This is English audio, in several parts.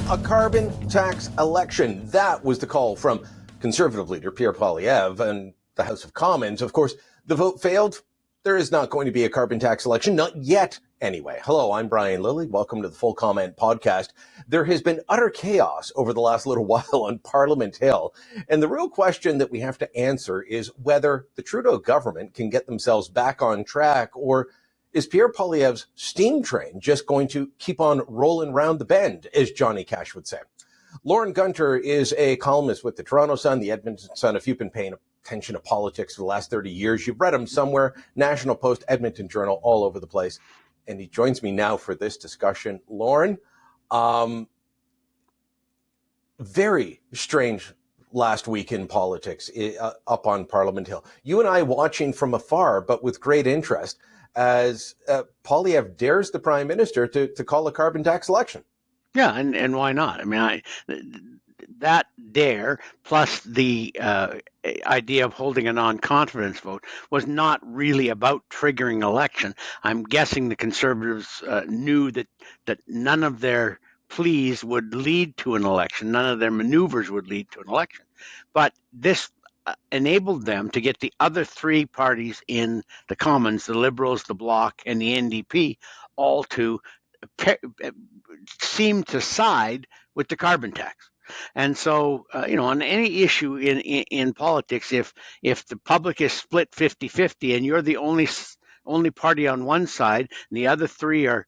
A carbon tax election. That was the call from Conservative leader Pierre Poilievre and the House of Commons. Of course, the vote failed. There is not going to be a carbon tax election, not yet anyway. Hello, I'm Brian Lilley. Welcome to the Full Comment podcast. There has been utter chaos over the last little while on Parliament Hill. And the real question that we have to answer is whether the Trudeau government can get themselves back on track, or is Pierre Poilievre's steam train just going to keep on rolling round the bend, as Johnny Cash would say? Lorne Gunter is a columnist with the Toronto Sun, the Edmonton Sun. If you've been paying attention to politics for the last 30 years, you've read him somewhere. National Post, Edmonton Journal, all over the place. And he joins me now for this discussion. Lorne, very strange last week in politics up on Parliament Hill. You and I watching from afar, but with great interest, as Poilievre dares the Prime Minister to call a carbon tax election. Yeah, and why not? I mean, that dare plus the idea of holding a non-confidence vote was not really about triggering election. I'm guessing the Conservatives knew that none of their pleas would lead to an election, none of their maneuvers would lead to an election. But this enabled them to get the other three parties in the Commons, the Liberals, the Bloc, and the NDP, all to seem to side with the carbon tax. And so, on any issue in politics, if the public is split 50-50 and you're the only party on one side and the other three are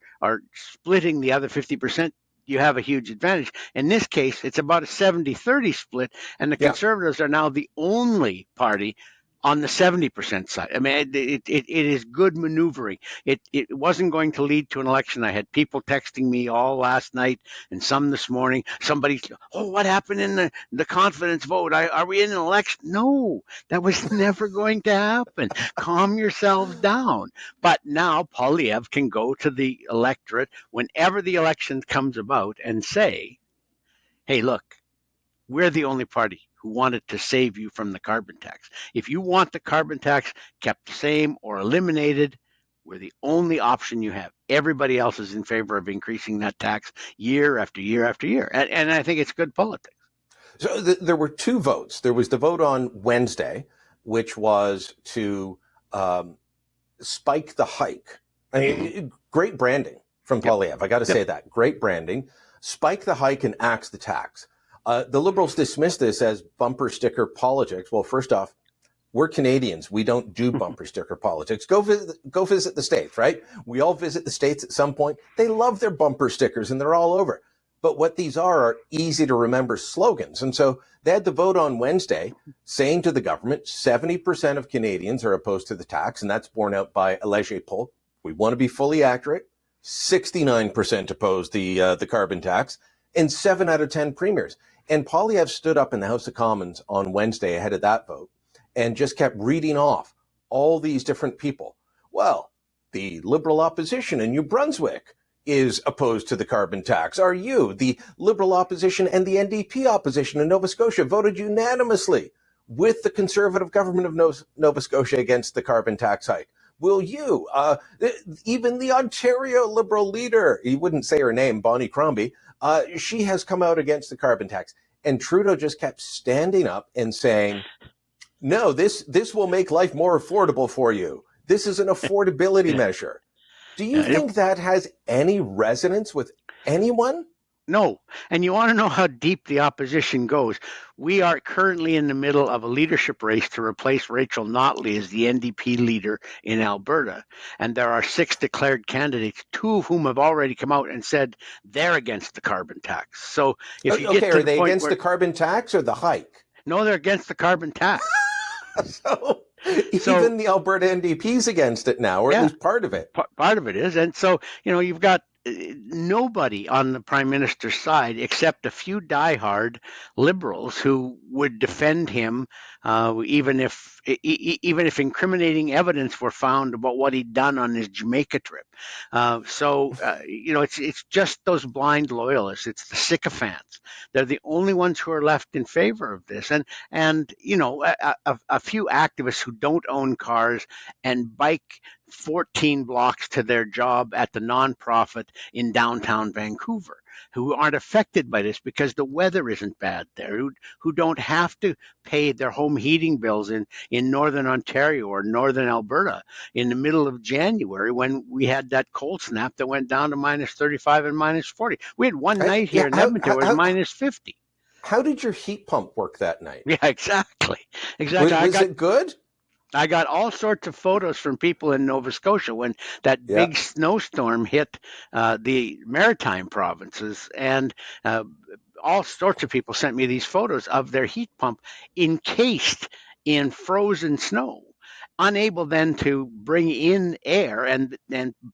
splitting the other 50%, you have a huge advantage. In this case, it's about a 70-30 split, and the Conservatives are now the only party on the 70% side. I mean, it is good maneuvering. It wasn't going to lead to an election. I had people texting me all last night and some this morning. Somebody, what happened in the confidence vote? Are we in an election? No, that was never going to happen. Calm yourselves down. But now Poilievre can go to the electorate whenever the election comes about and say, hey, look, we're the only party who wanted to save you from the carbon tax. If you want the carbon tax kept the same or eliminated, we're the only option you have. Everybody else is in favor of increasing that tax year after year after year. And I think it's good politics. So there were two votes. There was the vote on Wednesday, which was to spike the hike. I mean, great branding from Poilievre. I got to say that. Great branding. Spike the hike and axe the tax. The Liberals dismiss this as bumper sticker politics. Well, first off, we're Canadians. We don't do bumper sticker politics. Go visit the States, right? We all visit the States at some point. They love their bumper stickers and they're all over. But what these are easy to remember slogans. And so they had the vote on Wednesday saying to the government, 70% of Canadians are opposed to the tax. And that's borne out by a Leger poll. We want to be fully accurate. 69% oppose the carbon tax, and 7 out of 10 premiers. And Poilievre stood up in the House of Commons on Wednesday ahead of that vote and just kept reading off all these different people. Well, the Liberal opposition in New Brunswick is opposed to the carbon tax. Are you? The Liberal opposition and the NDP opposition in Nova Scotia voted unanimously with the Conservative government of Nova Scotia against the carbon tax hike. Will you? Even the Ontario Liberal leader, he wouldn't say her name, Bonnie Crombie, she has come out against the carbon tax. And Trudeau just kept standing up and saying, no, this will make life more affordable for you. This is an affordability measure. Do you think that has any resonance with anyone? No. And you want to know how deep the opposition goes. We are currently in the middle of a leadership race to replace Rachel Notley as the NDP leader in Alberta. And there are 6 declared candidates, 2 of whom have already come out and said they're against the carbon tax. So if you get to are they against the carbon tax or the hike? No, they're against the carbon tax. So even the Alberta NDP's against it now, or at least part of it. Part of it is. And so, you've got nobody on the Prime Minister's side except a few diehard Liberals who would defend him, even if incriminating evidence were found about what he'd done on his Jamaica trip. It's just those blind loyalists. It's the sycophants. They're the only ones who are left in favor of this. And a few activists who don't own cars and bike 14 blocks to their job at the nonprofit in downtown Vancouver, who aren't affected by this because the weather isn't bad there, who don't have to pay their home heating bills in northern Ontario or northern Alberta in the middle of January when we had that cold snap that went down to minus 35 and minus 40. We had one night here in Edmonton where it was minus 50. How did your heat pump work that night? Yeah, exactly. Was it good? I got all sorts of photos from people in Nova Scotia when that big snowstorm hit the maritime provinces, and all sorts of people sent me these photos of their heat pump encased in frozen snow, unable then to bring in air and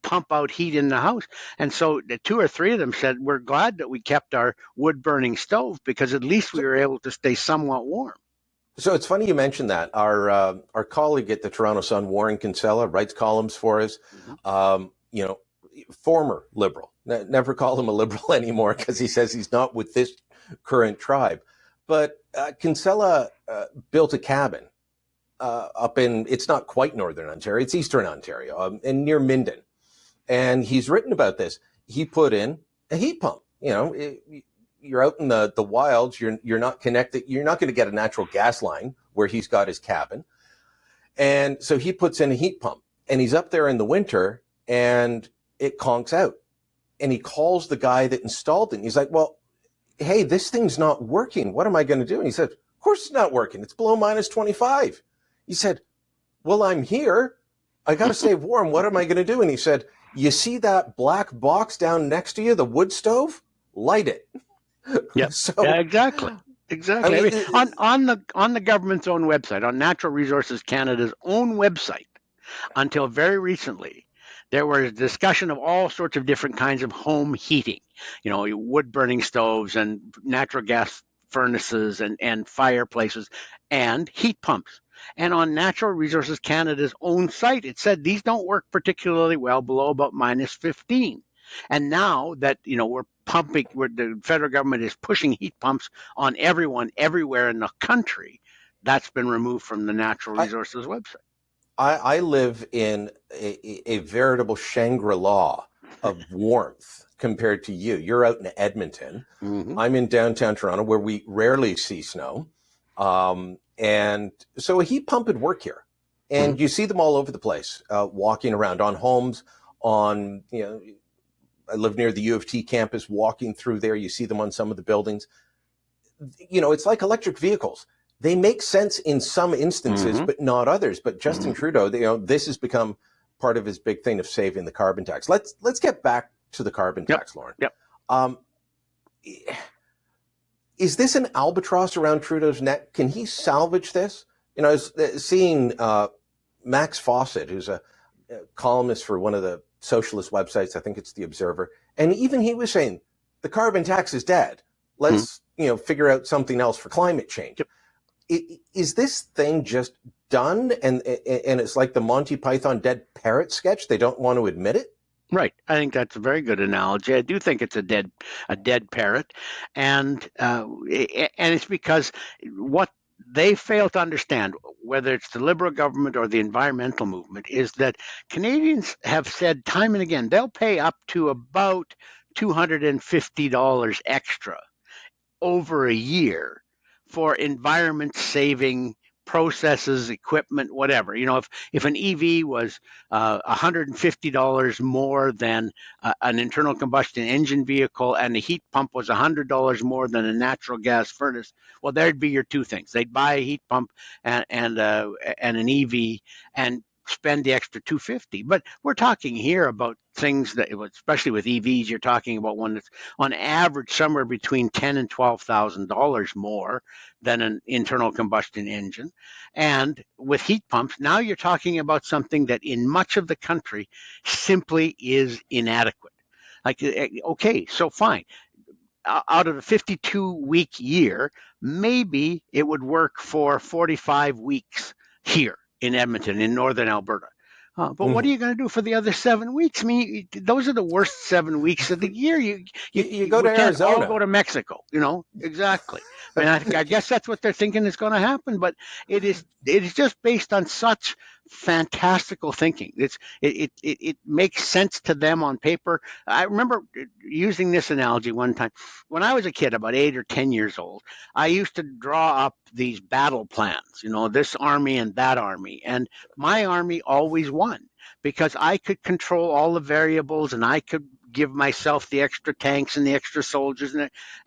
pump out heat in the house. And so the 2 or 3 of them said, we're glad that we kept our wood-burning stove because at least we were able to stay somewhat warm. So it's funny you mentioned that. Our colleague at the Toronto Sun, Warren Kinsella, writes columns for us. Former Liberal. Never call him a Liberal anymore because he says he's not with this current tribe. But Kinsella built a cabin up in, it's not quite Northern Ontario, it's Eastern Ontario, and near Minden. And he's written about this. He put in a heat pump. You're out in the wilds. You're not connected. You're not going to get a natural gas line where he's got his cabin. And so he puts in a heat pump and he's up there in the winter and it conks out. And he calls the guy that installed it. And he's like, well, hey, this thing's not working. What am I going to do? And he said, of course it's not working. It's below minus 25. He said, well, I'm here. I got to stay warm. What am I going to do? And he said, you see that black box down next to you, the wood stove? Light it. Yep. Exactly. I mean, on the government's own website, on Natural Resources Canada's own website, until very recently, there was discussion of all sorts of different kinds of home heating, wood burning stoves and natural gas furnaces and fireplaces and heat pumps. And on Natural Resources Canada's own site, it said these don't work particularly well below about minus 15. And now that, we're pumping, where the federal government is pushing heat pumps on everyone everywhere in the country, that's been removed from the Natural Resources website. I live in a veritable Shangri-La of warmth compared to you. You're out in Edmonton. Mm-hmm. I'm in downtown Toronto where we rarely see snow. And so a heat pump would work here. And mm-hmm. you see them all over the place, walking around on homes, on, I live near the U of T campus, walking through there. You see them on some of the buildings. It's like electric vehicles. They make sense in some instances, mm-hmm. but not others. But Justin mm-hmm. Trudeau, this has become part of his big thing of saving the carbon tax. Let's get back to the carbon tax, Lorne. Yep. Is this an albatross around Trudeau's neck? Can he salvage this? I was seeing Max Fawcett, who's a columnist for one of the socialist websites, I think it's The Observer, and even he was saying the carbon tax is dead. Let's figure out something else for climate change. Yep. Is this thing just done and it's like the Monty Python dead parrot sketch? They don't want to admit it? Right. I think that's a very good analogy. I do think it's a dead parrot, and it's because what they fail to understand, whether it's the Liberal government or the environmental movement, is that Canadians have said time and again they'll pay up to about $250 extra over a year for environment-saving processes, equipment, whatever. If an EV was $150 more than an internal combustion engine vehicle and the heat pump was $100 more than a natural gas furnace, well, there'd be your two things. They'd buy a heat pump and an EV and spend the extra $250. But we're talking here about things that, especially with EVs, you're talking about one that's on average somewhere between $10,000 and $12,000 more than an internal combustion engine. And with heat pumps, now you're talking about something that in much of the country simply is inadequate. Like, okay, so fine. Out of a 52-week year, maybe it would work for 45 weeks here in Edmonton, in northern Alberta. But what are you going to do for the other 7 weeks? I mean, those are the worst 7 weeks of the year. You go to Arizona. All go to Mexico, exactly. I mean, I guess that's what they're thinking is going to happen. But it is just based on such fantastical thinking. It makes sense to them on paper. I remember using this analogy one time when I was a kid, about 8 or 10 years old. I used to draw up these battle plans, this army and that army, and my army always won because I could control all the variables and I could give myself the extra tanks and the extra soldiers,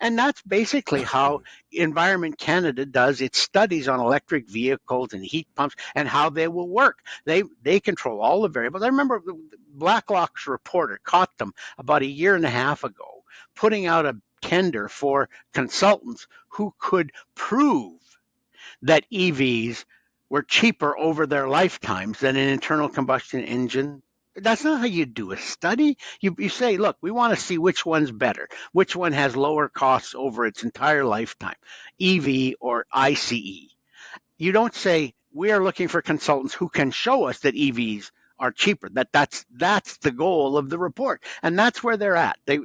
and that's basically how Environment Canada does its studies on electric vehicles and heat pumps and how they will work. They control all the variables. I remember Blacklock's reporter caught them about a year and a half ago putting out a tender for consultants who could prove that EVs were cheaper over their lifetimes than an internal combustion engine. That's not how you do a study. You say, look, we want to see which one's better, which one has lower costs over its entire lifetime, EV or ICE. You don't say, we are looking for consultants who can show us that EVs are cheaper. That's the goal of the report, and that's where they're at. They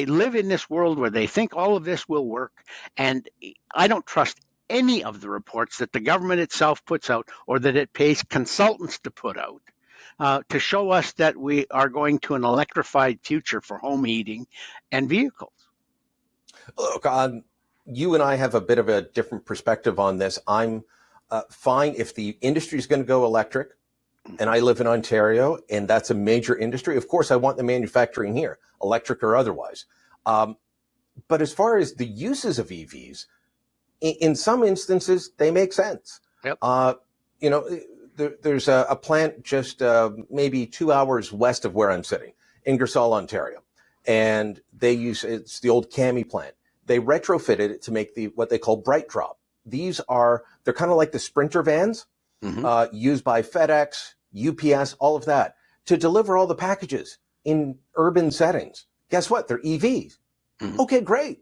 live in this world where they think all of this will work, and I don't trust any of the reports that the government itself puts out or that it pays consultants to put out to show us that we are going to an electrified future for home heating and vehicles. Look, you and I have a bit of a different perspective on this. I'm fine if the industry is going to go electric, and I live in Ontario, and that's a major industry. Of course, I want the manufacturing here, electric or otherwise. But as far as the uses of EVs, in some instances, they make sense. Yep. There's a plant just maybe 2 hours west of where I'm sitting, Ingersoll, Ontario, and it's the old Cami plant. They retrofitted it to make what they call Bright Drop. They're kind of like the Sprinter vans used by FedEx, UPS, all of that to deliver all the packages in urban settings. Guess what? They're EVs. Mm-hmm. Okay, great.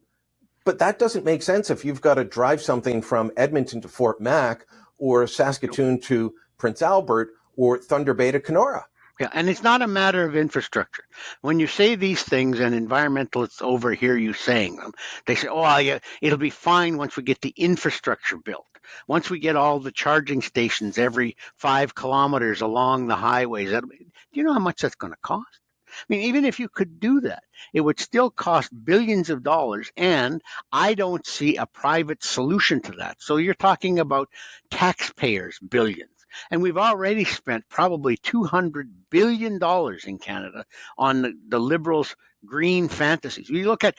But that doesn't make sense if you've got to drive something from Edmonton to Fort Mac or Saskatoon to Prince Albert or Thunder Bay to Kenora. Yeah, and it's not a matter of infrastructure. When you say these things and environmentalists overhear you saying them, they say, oh, yeah, it'll be fine once we get the infrastructure built. Once we get all the charging stations every 5 kilometers along the highways. Do you know how much that's going to cost? I mean, even if you could do that, it would still cost billions of dollars, and I don't see a private solution to that. So you're talking about taxpayers' billions. And we've already spent probably $200 billion in Canada on the Liberals' green fantasies. We look at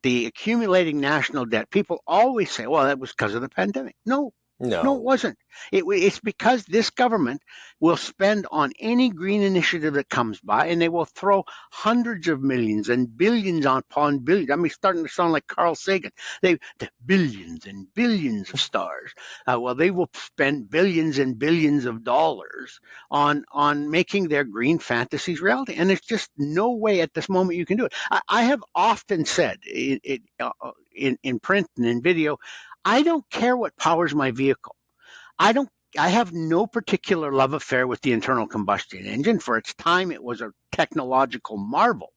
the accumulating national debt. People always say, well, that was because of the pandemic. No, it wasn't. It's because this government will spend on any green initiative that comes by, and they will throw hundreds of millions and billions upon billions. I mean, starting to sound like Carl Sagan. The billions and billions of stars. They will spend billions and billions of dollars on making their green fantasies reality, and there's just no way at this moment you can do it. I have often said in print and in video, I don't care what powers my vehicle. I have no particular love affair with the internal combustion engine. For its time, it was a technological marvel.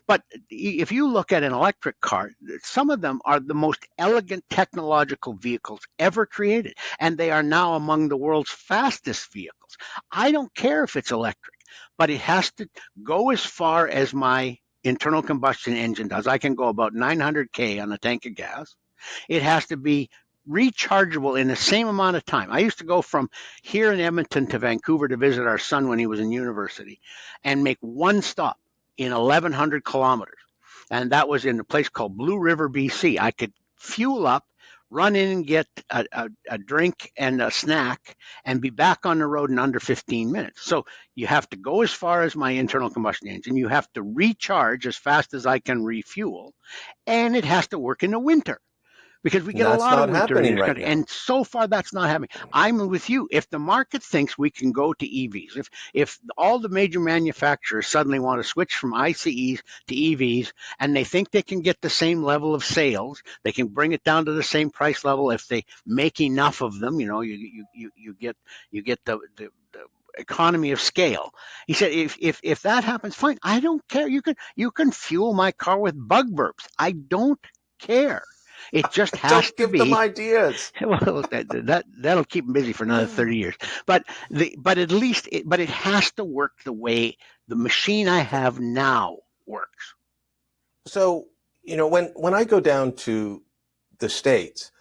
But if you look at an electric car, some of them are the most elegant technological vehicles ever created, and they are now among the world's fastest vehicles. I don't care if it's electric, but it has to go as far as my internal combustion engine does. I can go about 900K on a tank of gas. It has to be rechargeable in the same amount of time. I used to go from here in Edmonton to Vancouver to visit our son when he was in university and make one stop in 1,100 kilometers. And that was in a place called Blue River, BC. I could fuel up, run in and get a drink and a snack, and be back on the road in under 15 minutes. So you have to go as far as my internal combustion engine. You have to recharge as fast as I can refuel. And it has to work in the winter, because we get a lot of winter in this country. And so far, that's not happening. I'm with you. If the market thinks we can go to EVs, if all the major manufacturers suddenly want to switch from ICEs to EVs, and they think they can get the same level of sales, they can bring it down to the same price level if they make enough of them. You get the economy of scale. He said, if that happens, fine. I don't care. You can fuel my car with bug burps. I don't care. It just has Don't to give them be. ideas. Well, that'll keep them busy for another 30 years. But at least it has to work the way the machine I have now works. So, when I go down to the States,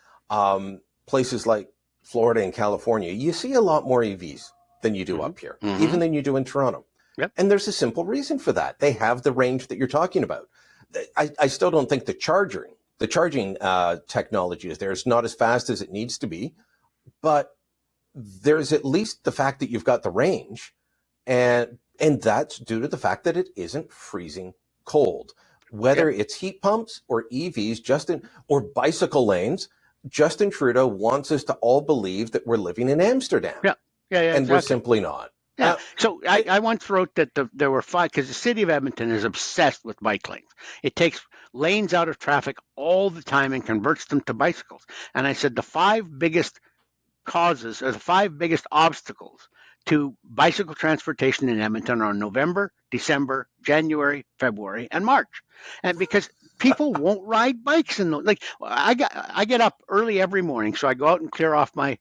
places like Florida and California, you see a lot more EVs than you do up here, even than you do in Toronto. Yep. And there's a simple reason for that. They have the range that you're talking about. I still don't think the charging technology is there. It's not as fast as it needs to be, but there's at least the fact that you've got the range, and that's due to the fact that it isn't freezing cold. Whether it's heat pumps or EVs, or bicycle lanes, Justin Trudeau wants us to all believe that we're living in Amsterdam. Yeah, and exactly. we're simply not. Yeah. So I once wrote that there were 5, because the city of Edmonton is obsessed with bike lanes. It takes lanes out of traffic all the time and converts them to bicycles. And I said the 5 biggest causes, or the 5 biggest obstacles to bicycle transportation in Edmonton are November, December, January, February, and March. And because people won't ride bikes in those, like I get up early every morning, so I go out and clear off my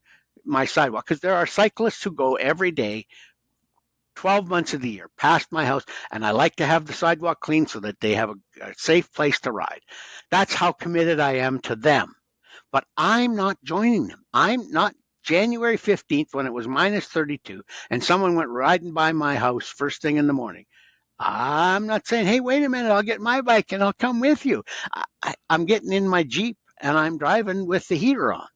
sidewalk, because there are cyclists who go every day 12 months of the year past my house, and I like to have the sidewalk clean so that they have a safe place to ride. That's how committed I am to them. But I'm not joining them. I'm not. January 15th, when it was minus 32, and someone went riding by my house first thing in the morning, I'm not saying, hey, wait a minute, I'll get my bike and I'll come with you. I'm getting in my Jeep and I'm driving with the heater on.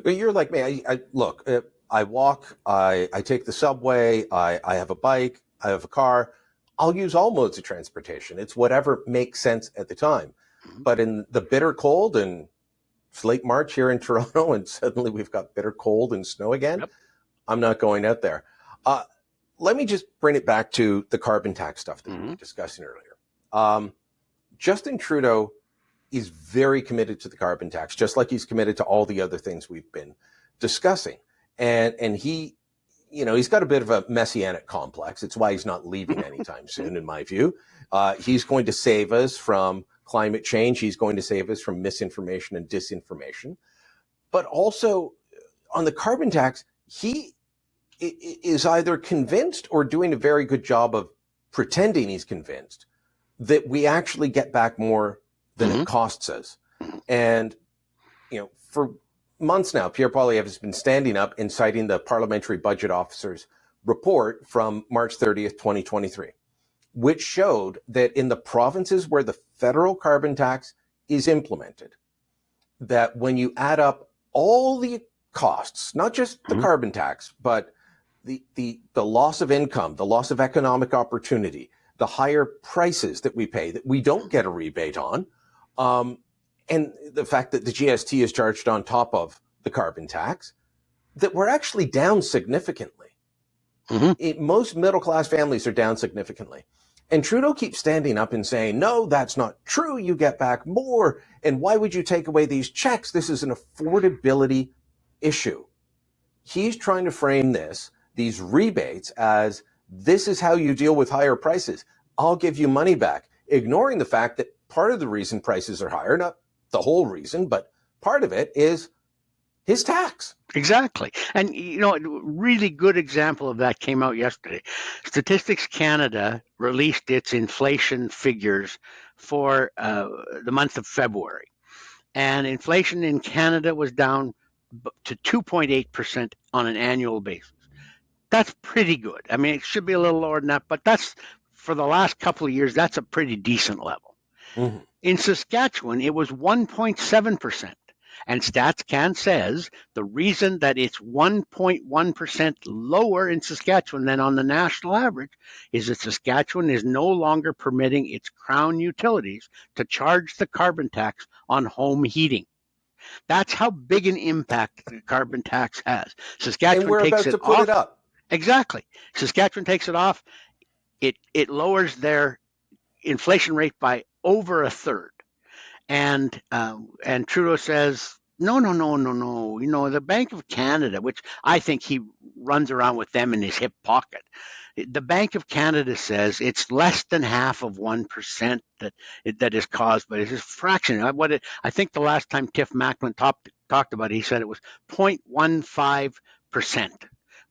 But you're like me. Look, I walk, I take the subway, I have a bike, I have a car. I'll use all modes of transportation. It's whatever makes sense at the time. But in the bitter cold, and it's late March here in Toronto, and suddenly we've got bitter cold and snow again, I'm not going out there. Let me just bring it back to the carbon tax stuff that we were discussing earlier. Justin Trudeau is very committed to the carbon tax, just like he's committed to all the other things we've been discussing. And he, he's got a bit of a messianic complex. It's why he's not leaving anytime soon, in my view. He's going to save us from climate change. He's going to save us from misinformation and disinformation. But also on the carbon tax, he is either convinced or doing a very good job of pretending he's convinced that we actually get back more than it costs us. And, for months now, Pierre Poilievre has been standing up and citing the Parliamentary Budget Officer's report from March 30th, 2023, which showed that in the provinces where the federal carbon tax is implemented, that when you add up all the costs, not just the carbon tax, but the loss of income, the loss of economic opportunity, the higher prices that we pay that we don't get a rebate on, and the fact that the GST is charged on top of the carbon tax, that we're actually down significantly. Most middle-class families are down significantly. And Trudeau keeps standing up and saying, no, that's not true. You get back more. And why would you take away these checks? This is an affordability issue. He's trying to frame these rebates as this is how you deal with higher prices. I'll give you money back, ignoring the fact that part of the reason prices are higher, not the whole reason, but part of it is his tax. Exactly. And, a really good example of that came out yesterday. Statistics Canada released its inflation figures for the month of February. And inflation in Canada was down to 2.8% on an annual basis. That's pretty good. I mean, it should be a little lower than that, but that's, for the last couple of years, that's a pretty decent level. In Saskatchewan, it was 1.7%. And StatsCan says the reason that it's 1.1% lower in Saskatchewan than on the national average is that Saskatchewan is no longer permitting its crown utilities to charge the carbon tax on home heating. That's how big an impact the carbon tax has. Saskatchewan and we're takes about to it put off. it up. Exactly. Saskatchewan takes it off. It lowers their inflation rate by over a third. And Trudeau says, No. The Bank of Canada, which I think he runs around with them in his hip pocket. The Bank of Canada says it's less than half of 1% that is caused by this. It's a fraction. I think the last time Tiff Macklin talked about it, he said it was 0.15%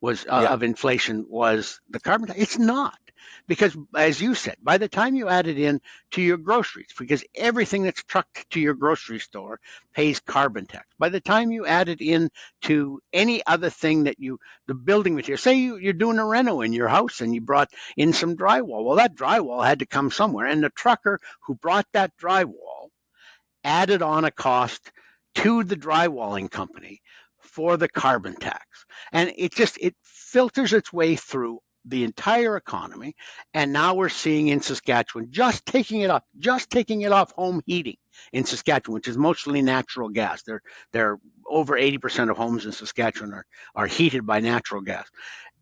was Yeah. of inflation was the carbon tax. It's not. Because, as you said, by the time you add it in to your groceries, because everything that's trucked to your grocery store pays carbon tax. By the time you add it in to any other thing the building material, say you're doing a reno in your house and you brought in some drywall. Well, that drywall had to come somewhere. And the trucker who brought that drywall added on a cost to the drywalling company for the carbon tax. And it filters its way through the entire economy. And now we're seeing in Saskatchewan just taking it off home heating in Saskatchewan, which is mostly natural gas. They're over 80% of homes in Saskatchewan are heated by natural gas.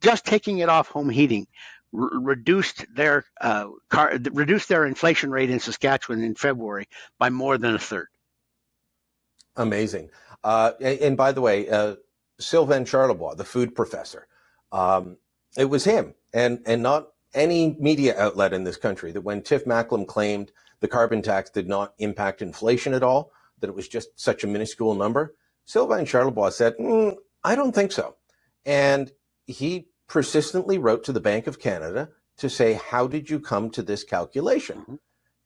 Just taking it off home heating reduced their inflation rate in Saskatchewan in February by more than a third. Amazing. And by the way, Sylvain Charlebois, the food professor, it was him and not any media outlet in this country that when Tiff Macklem claimed the carbon tax did not impact inflation at all, that it was just such a minuscule number, Sylvain Charlebois said, I don't think so. And he persistently wrote to the Bank of Canada to say, how did you come to this calculation? Mm-hmm.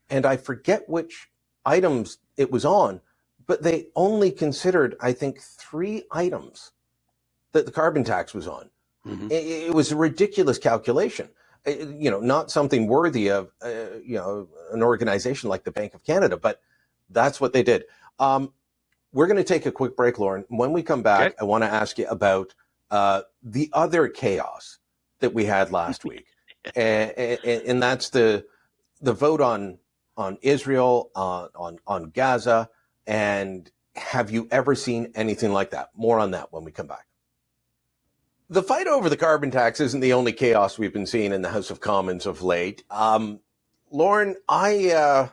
And I forget which items it was on, but they only considered, I think, 3 items that the carbon tax was on. Mm-hmm. It was a ridiculous calculation, not something worthy of, an organization like the Bank of Canada, but that's what they did. We're going to take a quick break, Lorne. When we come back, okay, I want to ask you about the other chaos that we had last week. And that's the vote on Israel, on Gaza. And have you ever seen anything like that? More on that when we come back. The fight over the carbon tax isn't the only chaos we've been seeing in the House of Commons of late. Lauren, I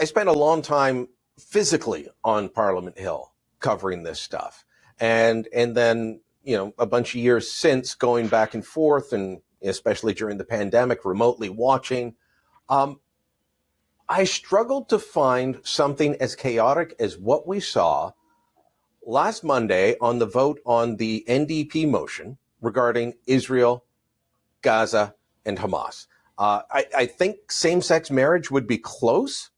spent a long time physically on Parliament Hill covering this stuff. And then, a bunch of years since going back and forth, and especially during the pandemic, remotely watching, I struggled to find something as chaotic as what we saw last Monday on the vote on the NDP motion regarding Israel, Gaza, and Hamas. I think same-sex marriage would be close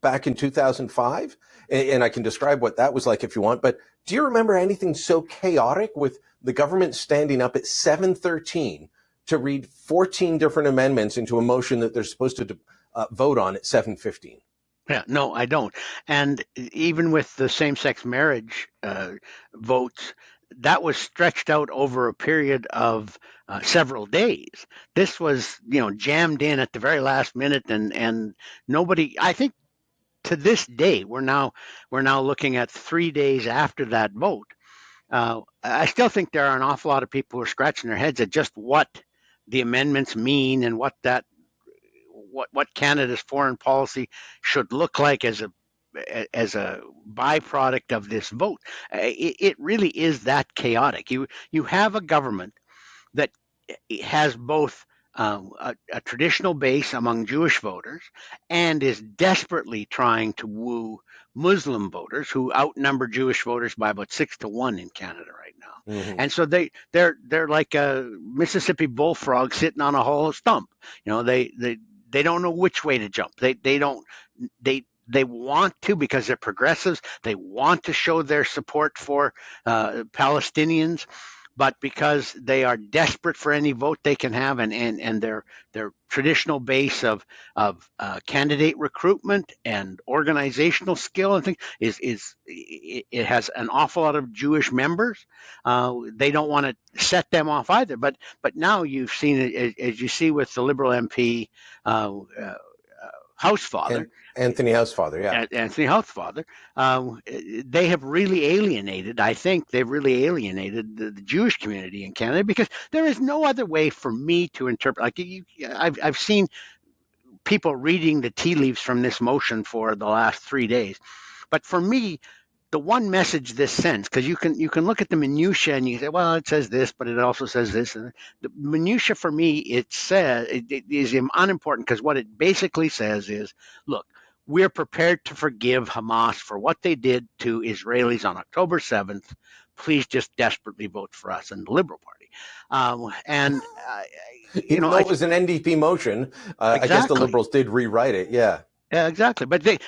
back in 2005, and I can describe what that was like if you want, but do you remember anything so chaotic with the government standing up at 7:13 to read 14 different amendments into a motion that they're supposed to vote on at 7:15? Yeah, no, I don't. And even with the same-sex marriage votes, that was stretched out over a period of several days. This was, jammed in at the very last minute, and nobody. I think to this day, we're now looking at 3 days after that vote. I still think there are an awful lot of people who are scratching their heads at just what the amendments mean and what Canada's foreign policy should look like as a byproduct of this vote. It really is that chaotic. You have a government that has both a traditional base among Jewish voters and is desperately trying to woo Muslim voters who outnumber Jewish voters by about 6-1 in Canada right now. Mm-hmm. And so they're like a Mississippi bullfrog sitting on a hollow stump. They don't know which way to jump. They want to, because they're progressives, they want to show their support for Palestinians, but because they are desperate for any vote they can have, and their traditional base of candidate recruitment and organizational skill and things it has an awful lot of Jewish members. They don't want to set them off either. But now you've seen it, as you see with the Liberal MP Housefather. Anthony Housefather, yeah. Anthony Housefather. They have really alienated, I think they've really alienated the Jewish community in Canada, because there is no other way for me to interpret. I've seen people reading the tea leaves from this motion for the last 3 days. But for me, the one message this sends, because you can look at the minutia and you say, well, it says this, but it also says this. And the minutia for me, it is unimportant, because what it basically says is, look, we're prepared to forgive Hamas for what they did to Israelis on October 7th. Please just desperately vote for us in the Liberal Party. Even though it was an NDP motion, I guess the Liberals did rewrite it. Yeah. Exactly, but the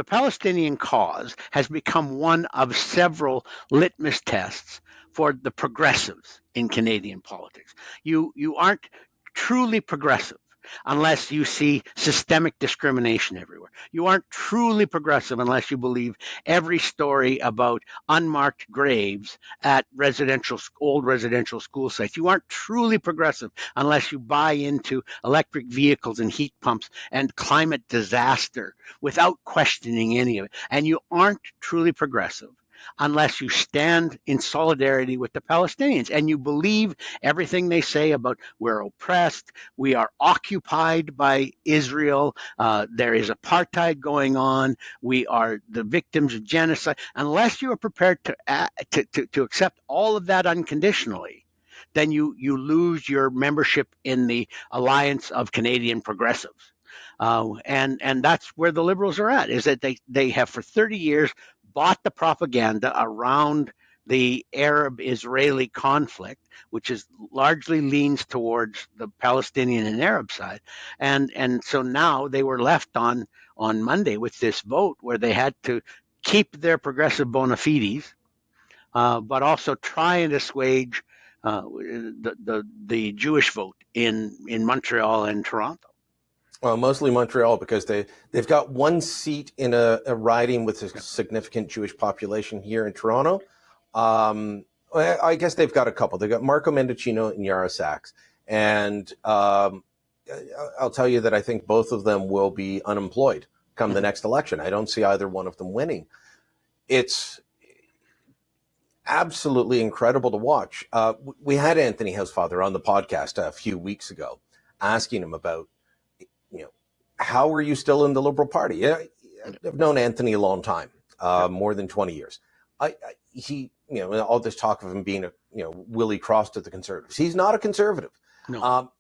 Palestinian cause has become one of several litmus tests for the progressives in Canadian politics. You aren't truly progressive unless you see systemic discrimination everywhere. You aren't truly progressive unless you believe every story about unmarked graves at old residential school sites. You aren't truly progressive unless you buy into electric vehicles and heat pumps and climate disaster without questioning any of it. And you aren't truly progressive unless you stand in solidarity with the Palestinians and you believe everything they say about we're oppressed, we are occupied by Israel, there is apartheid going on, we are the victims of genocide. Unless you are prepared to accept all of that unconditionally, then you lose your membership in the Alliance of Canadian Progressives. And that's where the Liberals are at, is that they have for 30 years bought the propaganda around the Arab-Israeli conflict, which is largely leans towards the Palestinian and Arab side. And so now they were left on Monday with this vote where they had to keep their progressive bona fides, but also try and assuage the Jewish vote in Montreal and Toronto. Well, mostly Montreal, because they've got one seat in a riding with a significant Jewish population here in Toronto. I guess they've got a couple. They've got Marco Mendocino and Yara Sachs. And I'll tell you that I think both of them will be unemployed come the next election. I don't see either one of them winning. It's absolutely incredible to watch. We had Anthony Housefather on the podcast a few weeks ago, asking him about, how are you still in the Liberal Party? I've known Anthony a long time, more than 20 years. He, all this talk of him being a, Willie Cross to the Conservatives. He's not a conservative. No.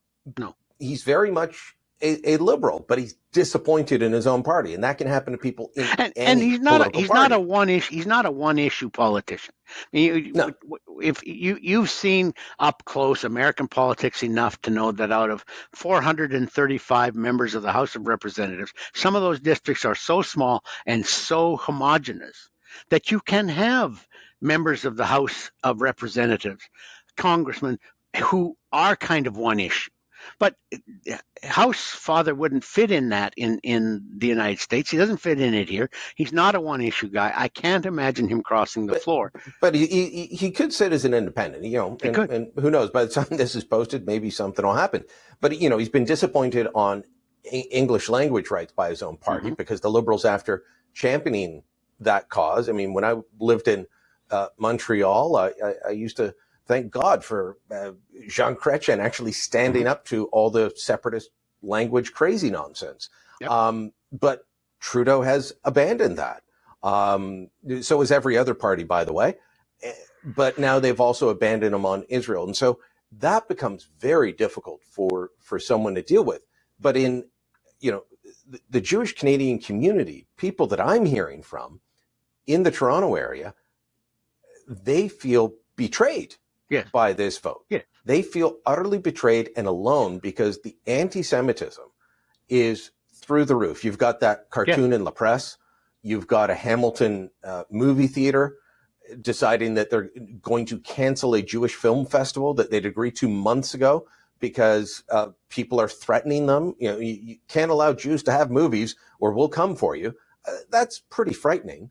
He's very much a liberal, but he's disappointed in his own party, and that can happen to people in any he's not political party. He's not a one issue politician. No. If you've seen up close American politics enough to know that out of 435 members of the House of Representatives, some of those districts are so small and so homogenous that you can have members of the House of Representatives, congressmen, who are kind of one issue. But Housefather wouldn't fit in that in the United States. He doesn't fit in it here. He's not a one-issue guy. I can't imagine him crossing the floor. But he could sit as an independent, and who knows? By the time this is posted, maybe something will happen. But, he's been disappointed on English language rights by his own party, because the Liberals, after championing that cause, when I lived in Montreal, I used to thank God for Jean Chrétien actually standing up to all the separatist language crazy nonsense. Yep. But Trudeau has abandoned that. So has every other party, by the way. But now they've also abandoned him on Israel. And so that becomes very difficult for someone to deal with. But in, the Jewish Canadian community, people that I'm hearing from in the Toronto area, they feel betrayed. Yes. By this vote. Yeah. They feel utterly betrayed and alone because the anti-Semitism is through the roof. You've got that cartoon in La Presse. You've got a Hamilton movie theater deciding that they're going to cancel a Jewish film festival that they'd agreed to months ago because people are threatening them. You can't allow Jews to have movies or we'll come for you. That's pretty frightening.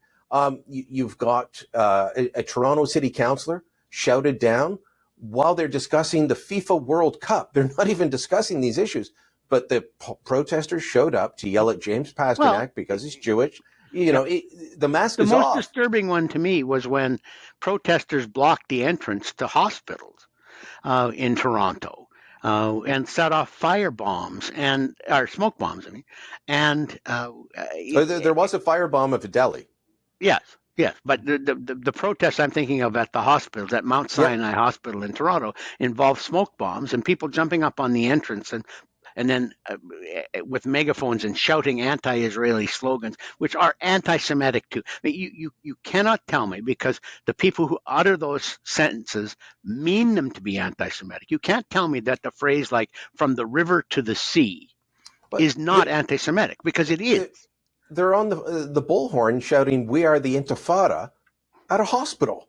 You've got a Toronto city councillor shouted down while they're discussing the FIFA World Cup. They're not even discussing these issues, but the protesters showed up to yell at James Pasternak because he's Jewish. The mask is off. The most disturbing one to me was when protesters blocked the entrance to hospitals in Toronto and set off fire bombs or smoke bombs. There was a firebomb at a deli. Yes, yes, but the protests I'm thinking of at the hospitals, at Mount Yep. Sinai Hospital in Toronto, involve smoke bombs and people jumping up on the entrance and then with megaphones and shouting anti-Israeli slogans, which are anti-Semitic too. I mean, you cannot tell me, because the people who utter those sentences mean them to be anti-Semitic. You can't tell me that the phrase like "from the river to the sea" But is not anti-Semitic, because it is. they're on the bullhorn shouting, "We are the Intifada," at a hospital.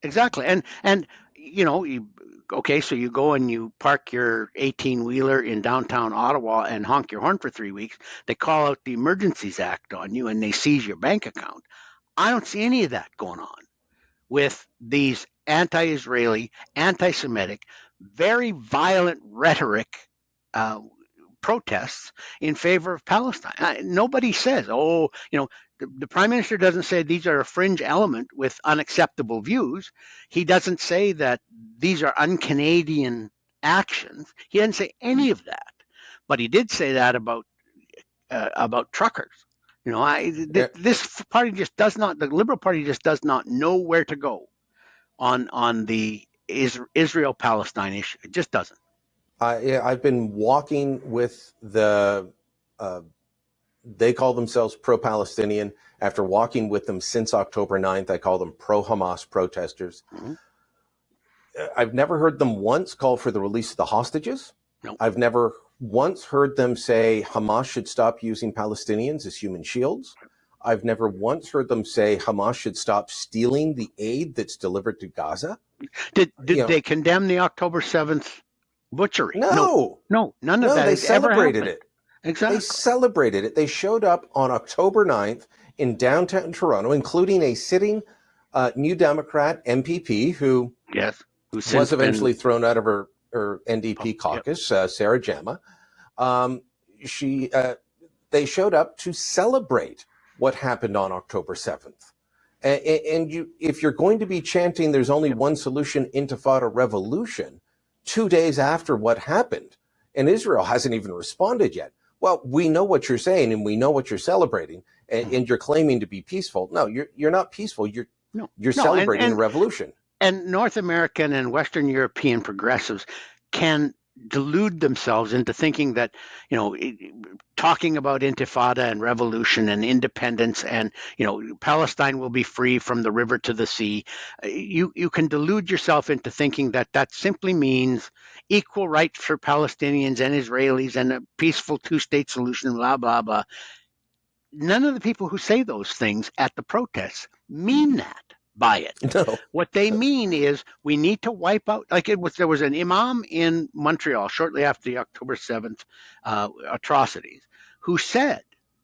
Exactly. And okay, so you go and you park your 18-wheeler in downtown Ottawa and honk your horn for 3 weeks. They call out the Emergencies Act on you and they seize your bank account. I don't see any of that going on with these anti-Israeli, anti-Semitic, very violent rhetoric uh, protests in favor of Palestine. Nobody says, oh, the prime minister doesn't say these are a fringe element with unacceptable views. He doesn't say that these are un-Canadian actions. He didn't say any of that, but he did say that about truckers. This party just does not. The Liberal Party just does not know where to go on the Israel-Palestine issue. It just doesn't. I've been walking with they call themselves pro-Palestinian. After walking with them since October 9th, I call them pro-Hamas protesters. Mm-hmm. I've never heard them once call for the release of the hostages. No. I've never once heard them say Hamas should stop using Palestinians as human shields. I've never once heard them say Hamas should stop stealing the aid that's delivered to Gaza. Did they condemn the October 7th butchery? No, none of that they has ever celebrated happened. it. Exactly. They celebrated it. They showed up on October 9th in downtown Toronto, including a sitting New Democrat MPP who was eventually thrown out of her NDP caucus, Sarah Jama. They showed up to celebrate what happened on October 7th. And if you're going to be chanting there's only one solution, Intifada revolution, 2 days after what happened, and Israel hasn't even responded yet. Well, we know what you're saying and we know what you're celebrating, and you're claiming to be peaceful. No, you're not peaceful. You're celebrating a revolution. And North American and Western European progressives can delude themselves into thinking that, talking about intifada and revolution and independence and, Palestine will be free from the river to the sea. You can delude yourself into thinking that simply means equal rights for Palestinians and Israelis and a peaceful two-state solution, blah, blah, blah. None of the people who say those things at the protests mean that by it. No. What they mean is we need to wipe out, there was an imam in Montreal shortly after the October 7th atrocities who said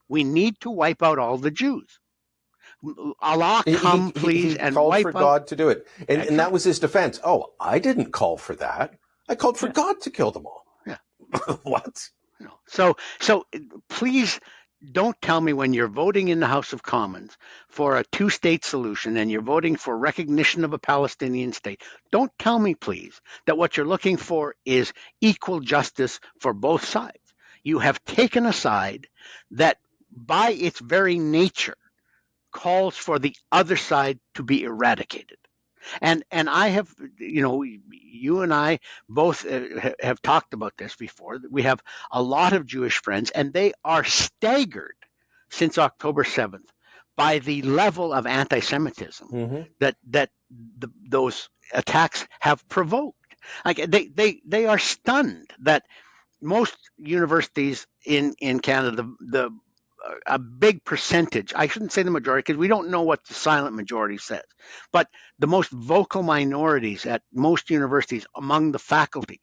we need to wipe out all the Jews. Allah come, please, and called wipe for out. God to do it. And that was his defense. Oh, I didn't call for that. I called for God to kill them all. Yeah. What? So please don't tell me when you're voting in the House of Commons for a two-state solution and you're voting for recognition of a Palestinian state, don't tell me, please, that what you're looking for is equal justice for both sides. You have taken a side that, by its very nature, calls for the other side to be eradicated. And I have, you and I both have talked about this before. We have a lot of Jewish friends, and they are staggered since October 7th by the level of anti-Semitism that those attacks have provoked. Like they are stunned that most universities in Canada, a big percentage, I shouldn't say the majority because we don't know what the silent majority says, but the most vocal minorities at most universities among the faculty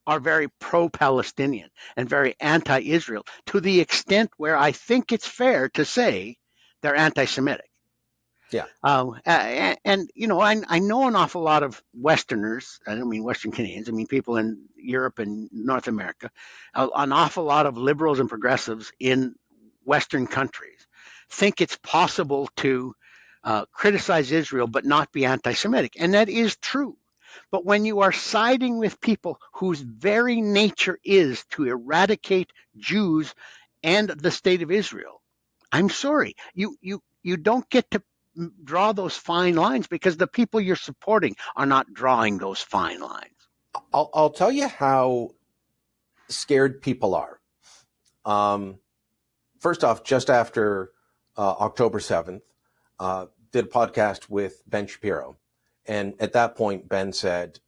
are very pro-Palestinian and very anti-Israel, to the extent where I think it's fair to say they're anti-Semitic. Yeah. I know an awful lot of Westerners. I don't mean Western Canadians. I mean people in Europe and North America. An awful lot of liberals and progressives in Western countries think it's possible to criticize Israel but not be anti-Semitic, and that is true. But when you are siding with people whose very nature is to eradicate Jews and the state of Israel, I'm sorry, you don't get to draw those fine lines because the people you're supporting are not drawing those fine lines. I'll tell you how scared people are. First off, just after October 7th, did a podcast with Ben Shapiro. And at that point, Ben said,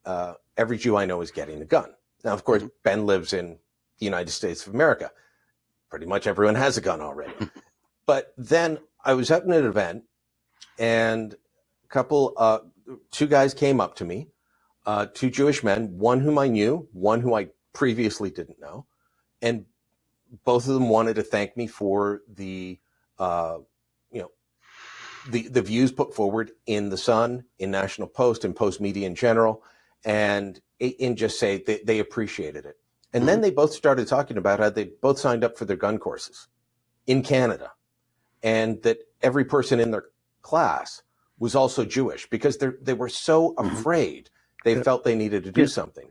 every Jew I know is getting a gun. Now, of course, Ben lives in the United States of America. Pretty much everyone has a gun already. But then I was at an event and two guys came up to me, two Jewish men, one whom I knew, one who I previously didn't know. And both of them wanted to thank me for the views put forward in The Sun, in National Post, and Postmedia in general, and just say they appreciated it. And then they both started talking about how they both signed up for their gun courses in Canada, and that every person in their class was also Jewish because they were so afraid they felt they needed to do something.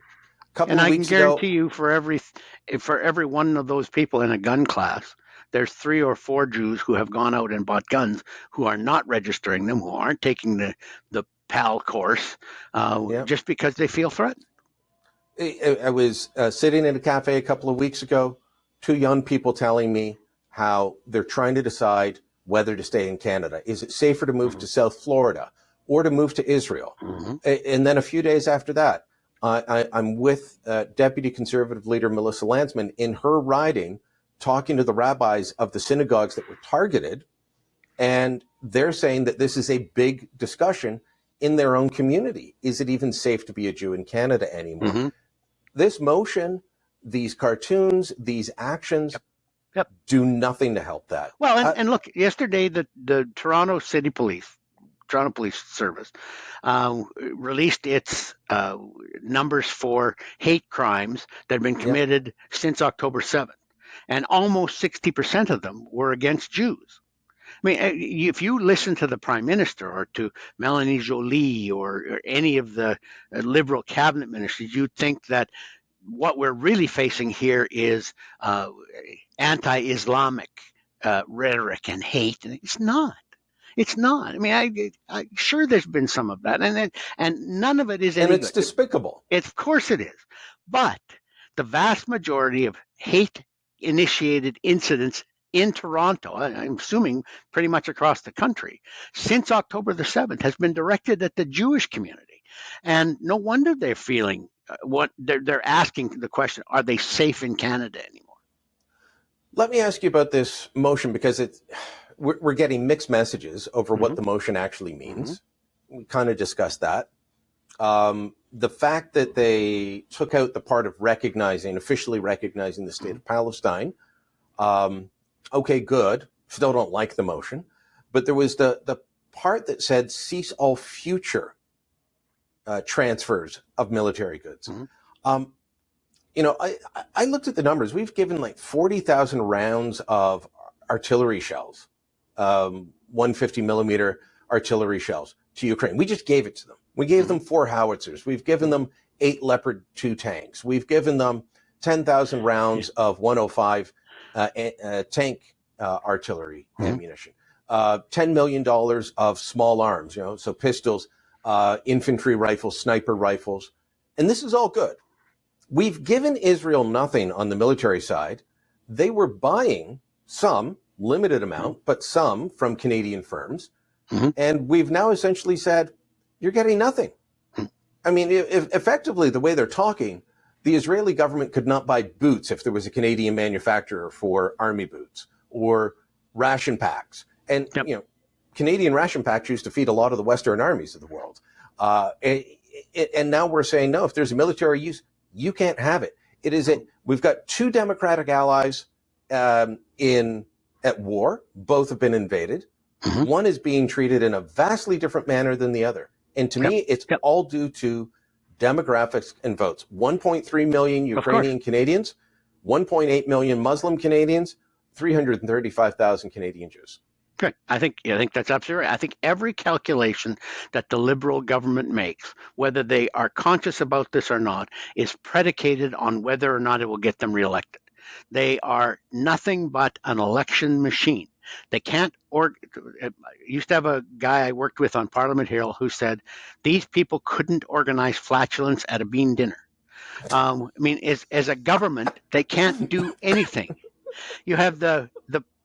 And I can guarantee you, for every one of those people in a gun class, there's 3 or 4 Jews who have gone out and bought guns, who are not registering them, who aren't taking the PAL course, just because they feel threatened. I was sitting in a cafe a couple of weeks ago, 2 young people telling me how they're trying to decide whether to stay in Canada. Is it safer to move to South Florida or to move to Israel? And then a few days after that, I'm with Deputy Conservative Leader Melissa Landsman in her riding, talking to the rabbis of the synagogues that were targeted. And they're saying that this is a big discussion in their own community. Is it even safe to be a Jew in Canada anymore? This motion, these cartoons, these actions do nothing to help that. Well, and look, yesterday the Toronto Police Service released its numbers for hate crimes that have been committed since October 7th. And almost 60% of them were against Jews. I mean, if you listen to the Prime Minister or to Melanie Joly or any of the Liberal cabinet ministers, you'd think that what we're really facing here is anti-Islamic rhetoric and hate. And it's not. It's not. I mean, I sure there's been some of that, and none of it is any and it's good. despicable. Of course it is. But the vast majority of hate-initiated incidents in Toronto, I'm assuming pretty much across the country, since October the 7th has been directed at the Jewish community. And no wonder they're feeling what they're asking the question, are they safe in Canada anymore? Let me ask you about this motion, because we're getting mixed messages over what the motion actually means. We kind of discussed that. The fact that they took out the part of officially recognizing the state of Palestine. Okay, good. Still don't like the motion. But there was the part that said cease all future transfers of military goods. I looked at the numbers. We've given like 40,000 rounds of artillery shells, 150 millimeter artillery shells to Ukraine. We just gave it to them. We gave them 4 howitzers. We've given them 8 Leopard 2 tanks. We've given them 10,000 rounds of 105 tank artillery ammunition. $10 million of small arms, so pistols, infantry rifles, sniper rifles. And this is all good. We've given Israel nothing on the military side. They were buying some, limited amount, but some from Canadian firms. And we've now essentially said, you're getting nothing. I mean, effectively, the way they're talking, the Israeli government could not buy boots if there was a Canadian manufacturer for army boots, or ration packs. And, Canadian ration packs used to feed a lot of the Western armies of the world. And now we're saying, no, if there's a military use, you can't have it. We've got 2 democratic allies at war. Both have been invaded. One is being treated in a vastly different manner than the other. And to me, it's all due to demographics and votes. 1.3 million Ukrainian Canadians, 1.8 million Muslim Canadians, 335,000 Canadian Jews. Okay. I think that's absolutely right. I think every calculation that the Liberal government makes, whether they are conscious about this or not, is predicated on whether or not it will get them reelected. They are nothing but an election machine. They can't. I used to have a guy I worked with on Parliament Hill who said these people couldn't organize flatulence at a bean dinner. I mean, as a government, they can't do anything. You have the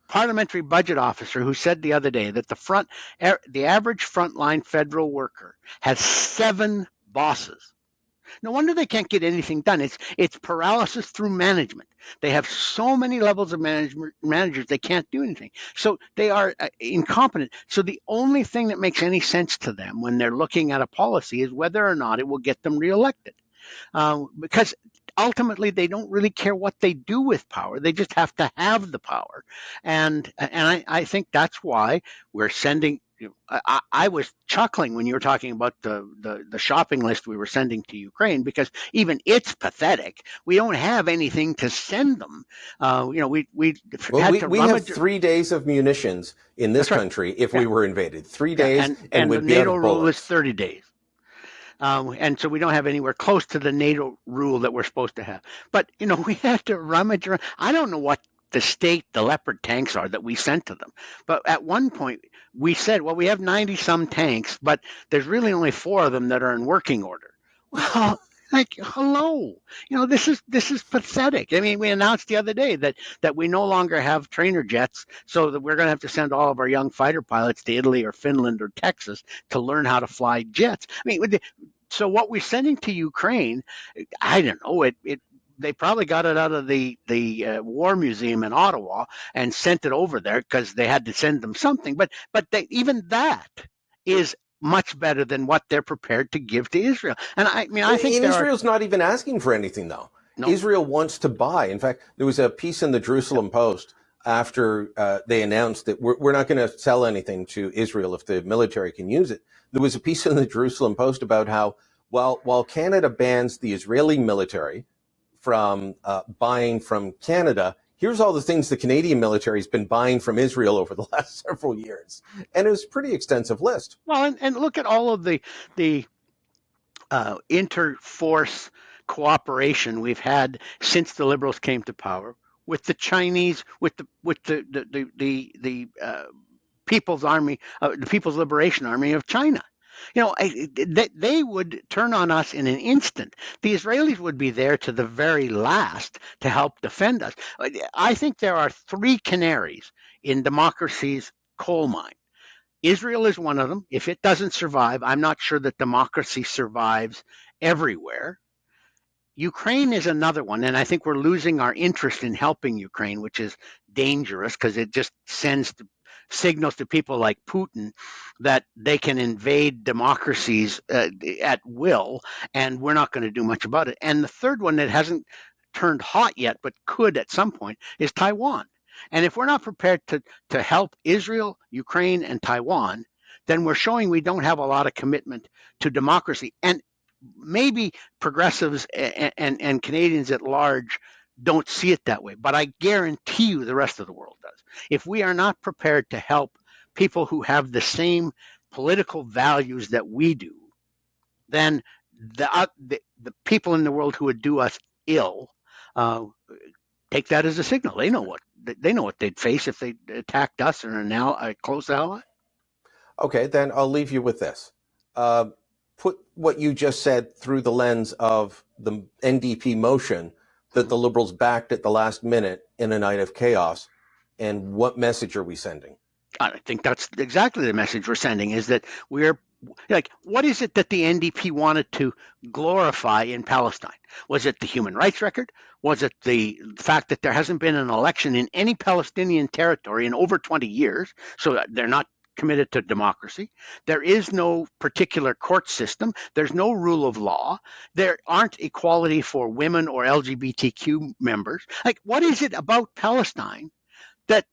parliamentary budget officer who said the other day that the average frontline federal worker has 7 bosses. No wonder they can't get anything done. It's paralysis through management. They have so many levels of managers they can't do anything. So they are incompetent. So the only thing that makes any sense to them when they're looking at a policy is whether or not it will get them reelected. Because ultimately they don't really care what they do with power. They just have to have the power. And I think that's why we're sending. I was chuckling when you were talking about the shopping list we were sending to Ukraine, because even it's pathetic. We don't have anything to send them. We have 3 days of munitions in this country if we were invaded. 3 days, and we'd the be out NATO of rule bullets. is 30 days. And so we don't have anywhere close to the NATO rule that we're supposed to have. But, we have to rummage around. I don't know what the Leopard tanks are that we sent to them. But at one point we said, well, we have 90 some tanks, but there's really only 4 of them that are in working order. Well, like, hello, this is pathetic. I mean, we announced the other day that we no longer have trainer jets, so that we're going to have to send all of our young fighter pilots to Italy or Finland or Texas to learn how to fly jets. I mean, so what we're sending to Ukraine, I don't know, they probably got it out of the War Museum in Ottawa and sent it over there because they had to send them something. But even that is much better than what they're prepared to give to Israel. And I think Israel's not even asking for anything, though. No. Israel wants to buy. In fact, there was a piece in the Jerusalem Post after they announced that we're not going to sell anything to Israel if the military can use it. There was a piece in the Jerusalem Post about how while Canada bans the Israeli military from buying from Canada, here's all the things the Canadian military has been buying from Israel over the last several years. And it was a pretty extensive list. Well, and look at all of the interforce cooperation we've had since the Liberals came to power with the Chinese, with the People's Army, the People's Liberation Army of China. They would turn on us in an instant. The Israelis would be there to the very last to help defend us. I think there are 3 canaries in democracy's coal mine. Israel is one of them. If it doesn't survive, I'm not sure that democracy survives everywhere. Ukraine is another one, and I think we're losing our interest in helping Ukraine, which is dangerous because it just sends signals to people like Putin that they can invade democracies at will, and we're not going to do much about it. And the third one that hasn't turned hot yet, but could at some point, is Taiwan. And if we're not prepared to help Israel, Ukraine, and Taiwan, then we're showing we don't have a lot of commitment to democracy. And maybe progressives and Canadians at large don't see it that way, but I guarantee you the rest of the world does. If we are not prepared to help people who have the same political values that we do, then the people in the world who would do us ill take that as a signal. They know what they'd face if they attacked us or now a close ally. Okay, then I'll leave you with this. Put what you just said through the lens of the NDP motion that the Liberals backed at the last minute in a night of chaos, and what message are we sending? I think that's exactly the message we're sending, is that we're like, what is it that the NDP wanted to glorify in Palestine? Was it the human rights record? Was it the fact that there hasn't been an election in any Palestinian territory in over 20 years, so they're not committed to democracy? There is no particular court system. There's no rule of law. There aren't equality for women or LGBTQ members. Like, what is it about Palestine that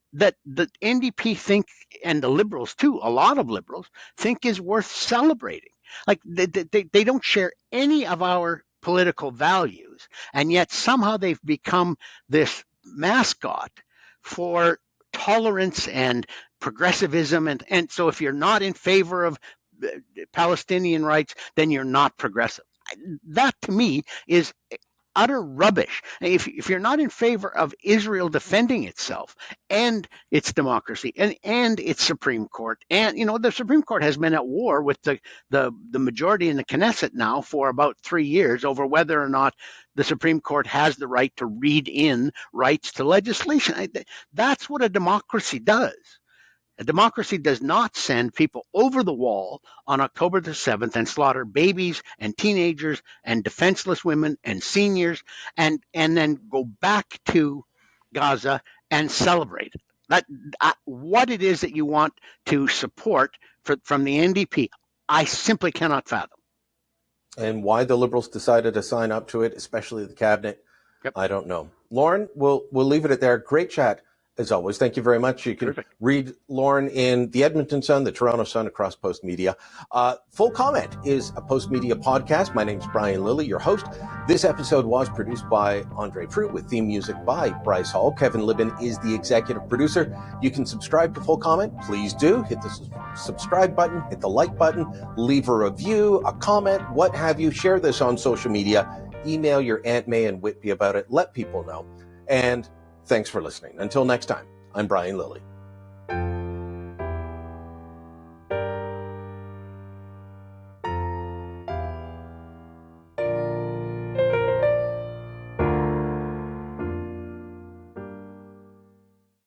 the NDP think, and the Liberals too, a lot of Liberals think is worth celebrating? Like, they don't share any of our political values, and yet somehow they've become this mascot for tolerance and progressivism. And so if you're not in favor of Palestinian rights, then you're not progressive. That to me is utter rubbish. If you're not in favor of Israel defending itself and its democracy and its Supreme Court, and the Supreme Court has been at war with the majority in the Knesset now for about 3 years over whether or not the Supreme Court has the right to read in rights to legislation. That's what a democracy does. A democracy does not send people over the wall on October the 7th and slaughter babies and teenagers and defenseless women and seniors and then go back to Gaza and celebrate it. What it is that you want to support from the NDP, I simply cannot fathom. And why the Liberals decided to sign up to it, especially the cabinet, Yep. I don't know. Lorne, we'll leave it at there. Great chat. As always, thank you very much. You can read Lorne in the Edmonton Sun, the Toronto Sun, across Postmedia. Full Comment is a Postmedia podcast. My name's Brian Lilley, your host. This episode was produced by Andre Proulx with theme music by Bryce Hall. Kevin Libin is the executive producer. You can subscribe to Full Comment. Please do. Hit the subscribe button, hit the like button, leave a review, a comment, what have you. Share this on social media. Email your Aunt May and Whitby about it. Let people know. And thanks for listening. Until next time, I'm Brian Lilley.